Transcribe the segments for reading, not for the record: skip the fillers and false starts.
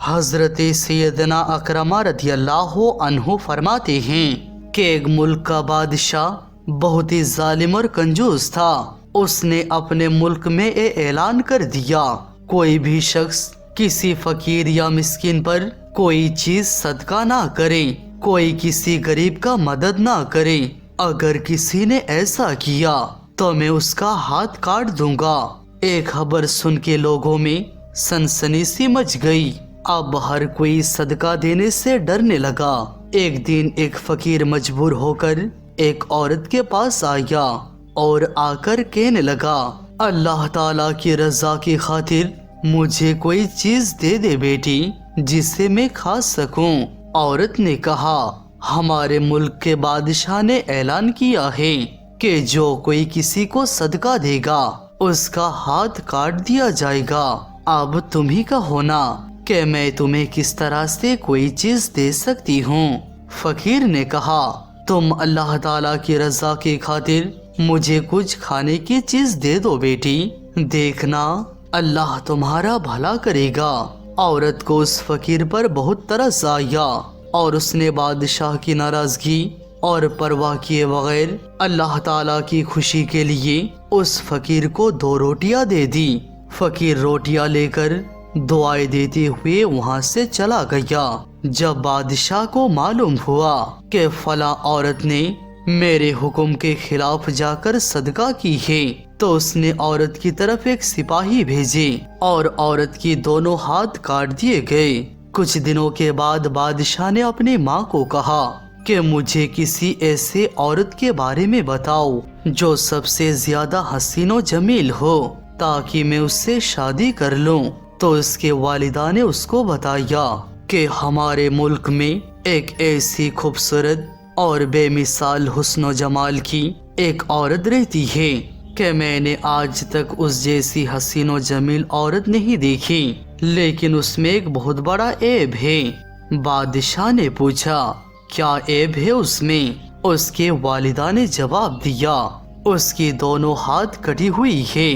حضرت سیدنا اکرمہ رضی اللہ عنہ فرماتے ہیں کہ ایک ملک کا بادشاہ بہت ہی ظالم اور کنجوس تھا۔ اس نے اپنے ملک میں اعلان کر دیا، کوئی بھی شخص کسی فقیر یا مسکین پر کوئی چیز صدقہ نہ کرے، کوئی کسی غریب کا مدد نہ کرے۔ اگر کسی نے ایسا کیا تو میں اس کا ہاتھ کاٹ دوں گا۔ ایک خبر سن کے لوگوں میں سنسنی سی مچ گئی۔ اب ہر کوئی صدقہ دینے سے ڈرنے لگا۔ ایک دن ایک فقیر مجبور ہو کر ایک عورت کے پاس آیا اور آ کر کہنے لگا، اللہ تعالیٰ کی رضا کی خاطر مجھے کوئی چیز دے دے بیٹی جسے میں کھا سکوں۔ عورت نے کہا، ہمارے ملک کے بادشاہ نے اعلان کیا ہے کہ جو کوئی کسی کو صدقہ دے گا اس کا ہاتھ کاٹ دیا جائے گا۔ اب تم ہی کا ہونا کہ میں تمہیں کس طرح سے کوئی چیز دے سکتی ہوں۔ فقیر نے کہا، تم اللہ تعالیٰ کی رضا کی خاطر مجھے کچھ کھانے کی چیز دے دو بیٹی، دیکھنا اللہ تمہارا بھلا کرے گا۔ عورت کو اس فقیر پر بہت ترس آیا اور اس نے بادشاہ کی ناراضگی اور پرواہ کیے بغیر اللہ تعالیٰ کی خوشی کے لیے اس فقیر کو 2 روٹیاں دے دی۔ فقیر روٹیاں لے کر دعائیں دیتے ہوئے وہاں سے چلا گیا۔ جب بادشاہ کو معلوم ہوا کہ فلاں عورت نے میرے حکم کے خلاف جا کر صدقہ کی ہے تو اس نے عورت کی طرف ایک سپاہی بھیجے اور عورت کی دونوں ہاتھ کاٹ دیے گئے۔ کچھ دنوں کے بعد بادشاہ نے اپنی ماں کو کہا کہ مجھے کسی ایسے عورت کے بارے میں بتاؤ جو سب سے زیادہ حسین و جمیل ہو تاکہ میں اس سے شادی کر لوں۔ تو اس کے والدہ نے اس کو بتایا کہ ہمارے ملک میں ایک ایسی خوبصورت اور بے مثال حسن و جمال کی ایک عورت رہتی ہے کہ میں نے آج تک اس جیسی حسین و جمیل عورت نہیں دیکھی، لیکن اس میں ایک بہت بڑا عیب ہے۔ بادشاہ نے پوچھا، کیا عیب ہے اس میں؟ اس کے والدہ نے جواب دیا، اس کی دونوں ہاتھ کٹی ہوئی ہے۔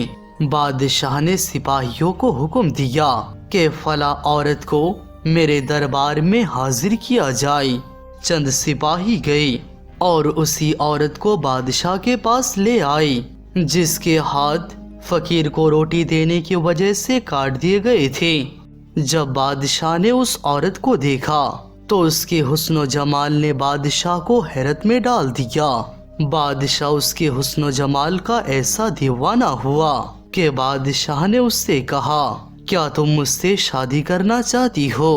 بادشاہ نے سپاہیوں کو حکم دیا کہ فلاں عورت کو میرے دربار میں حاضر کیا جائے۔ چند سپاہی گئے اور اسی عورت کو بادشاہ کے پاس لے آئے جس کے ہاتھ فقیر کو روٹی دینے کی وجہ سے کاٹ دیے گئے تھے۔ جب بادشاہ نے اس عورت کو دیکھا تو اس کے حسن و جمال نے بادشاہ کو حیرت میں ڈال دیا۔ بادشاہ اس کے حسن و جمال کا ایسا دیوانہ ہوا کہ بادشاہ نے اس سے کہا، کیا تم مجھ سے شادی کرنا چاہتی ہو؟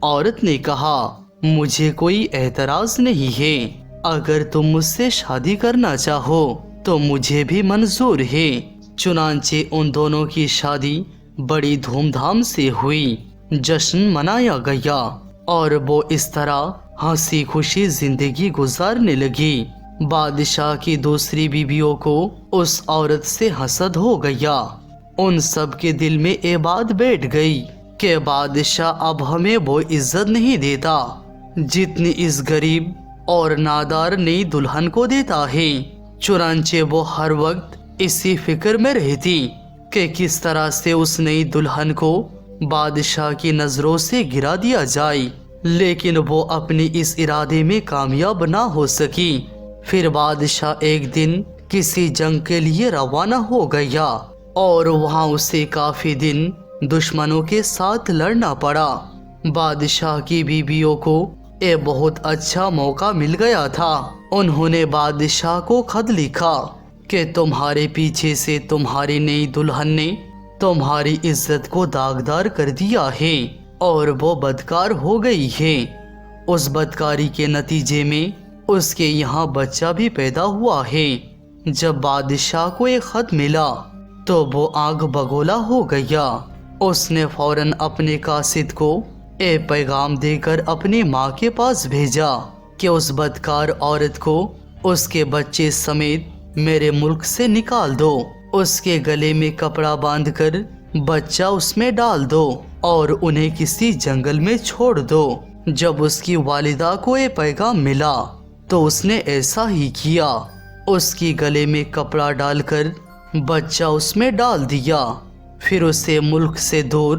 عورت نے کہا، مجھے کوئی اعتراض نہیں ہے، اگر تم مجھ سے شادی کرنا چاہو تو مجھے بھی منظور ہے۔ چنانچہ ان دونوں کی شادی بڑی دھوم دھام سے ہوئی، جشن منایا گیا اور وہ اس طرح ہنسی خوشی زندگی گزارنے لگی۔ بادشاہ کی دوسری بیویوں کو اس عورت سے حسد ہو گیا۔ ان سب کے دل میں یہ بات بیٹھ گئی کہ بادشاہ اب ہمیں وہ عزت نہیں دیتا جتنی اس غریب اور نادار نئی دلہن کو دیتا ہے۔ چنانچہ وہ ہر وقت اسی فکر میں رہتی کہ کس طرح سے اس نئی دلہن کو بادشاہ کی نظروں سے گرا دیا جائے، لیکن وہ اپنی اس ارادے میں کامیاب نہ ہو سکی۔ پھر بادشاہ ایک دن کسی جنگ کے لیے روانہ ہو گیا اور وہاں اسے کافی دن دشمنوں کے ساتھ لڑنا پڑا۔ بادشاہ کی بیویوں کو یہ بہت اچھا موقع مل گیا تھا۔ انہوں نے بادشاہ کو خط لکھا کہ تمہارے پیچھے سے تمہاری نئی دلہن نے تمہاری عزت کو داغدار کر دیا ہے اور وہ بدکار ہو گئی ہے۔ اس بدکاری کے نتیجے میں اس کے یہاں بچہ بھی پیدا ہوا ہے۔ جب بادشاہ کو ایک خط ملا تو وہ آگ بگولا ہو گیا۔ اس نے فوراً اپنے قاصد کو ایک پیغام دے کر اپنی ماں کے پاس بھیجا کہ اس بدکار عورت کو اس کے بچے سمیت میرے ملک سے نکال دو، اس کے گلے میں کپڑا باندھ کر بچہ اس میں ڈال دو اور انہیں کسی جنگل میں چھوڑ دو۔ جب اس کی والدہ کو یہ پیغام ملا تو اس نے ایسا ہی کیا، اس کی گلے میں کپڑا ڈال کر بچہ اس میں ڈال دیا، پھر اسے ملک سے دور